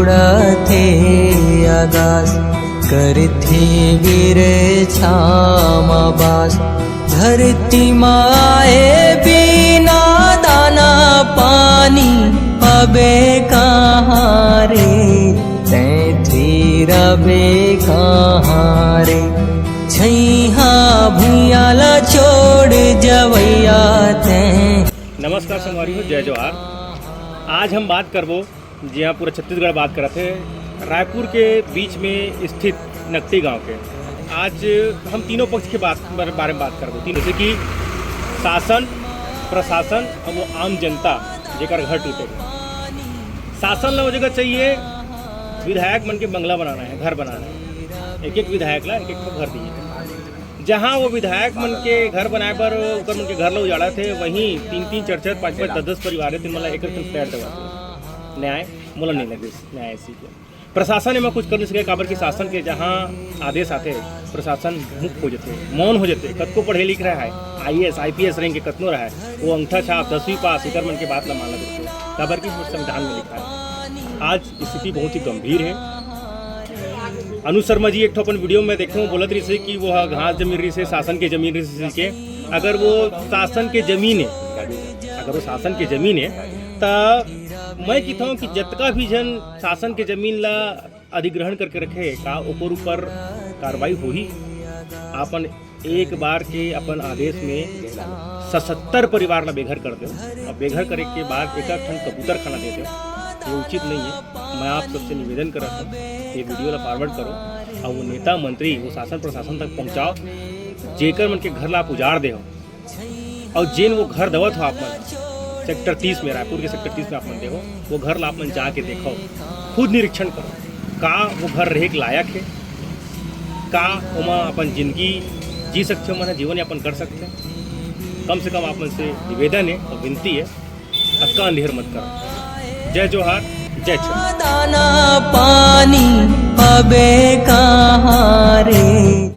उड़थे आकाश, करथे वीर छामाबास। धरती माए बिना दाना पानी अबे कहाँ रे, तैथी रबे कहाँ रे। छैहा भुइयाला छोड़ जवैया तैं। नमस्कार संगवारी हो, जय जोहार। आज हम बात करबो जी हाँ पूरा छत्तीसगढ़ बात करते हैं रायपुर के बीच में स्थित नकटी गांव के। आज हम तीनों पक्ष के बारे में बात करबो, जैसे कि शासन, प्रशासन और वो आम जनता जेकर घर टूटे। शासन ला वो जगह चाहिए, विधायक मन के बंगला बनाना है, घर बनाना है। एक एक विधायक ला एक एक घर दिए। जहाँ वो विधायक मन के घर बनाए पर उनके मन के घर ला उजाड़ा थे, वहीं 3-3, 4-4, 5-5, 10-10 परिवार थे। मतलब एक फ्लैट दबा न्याय मोला नहीं लगे न्याय ऐसी के। प्रशासन में कुछ कर नहीं सके, काबर की शासन के जहाँ आदेश आते प्रशासन मुक्त हो जाते, मौन हो जाते। कतको पढ़े लिख रहा है, IAS IPS रैंक के कतनो रहा है, वो अंगूठा छाप 10वीं पास इकर मन के बात ला मानना देते, काबर की संविधान में लिखा है। आज स्थिति बहुत ही गंभीर है। अनु शर्मा जी एक अपन वीडियो में देखते बोलत रही से कि वो घास जमीन रही से, शासन के जमीन रही के। अगर वो शासन के जमीन है तो मैं कहता हूँ कि जितना भी जन शासन के जमीन ला अधिग्रहण करके रखे का ऊपर ऊपर कार्रवाई हो ही। अपन एक बार के अपन आदेश में 77 परिवार ला बेघर कर दो, और बेघर करे के बाद एक ठन कबूतर खाना दे दो, ये उचित नहीं है। मैं आप सबसे निवेदन कर रहा हूँ, ये वीडियो ला फॉरवर्ड करो और वो नेता मंत्री वो शासन प्रशासन तक पहुँचाओ, जेकर मन के घर ला आप उजाड़ दे हो। और जिन वो घर दवत हो आप मन सेक्टर 30 में, रायपुर के सेक्टर 30 में आप मन देखो, वो घर ला आप मन जाके देखो, खुद निरीक्षण करो का वो घर रहे के लायक है, का ओमा अपन जिंदगी जी सकते हो, मन जीवन यापन कर सकते हैं। कम से कम आप मन से निवेदन है और विनती है, अक्का अंधेर मत करो। जय जोहार, जय छत्तीसगढ़। दाना पानी अबे कहाँ रे।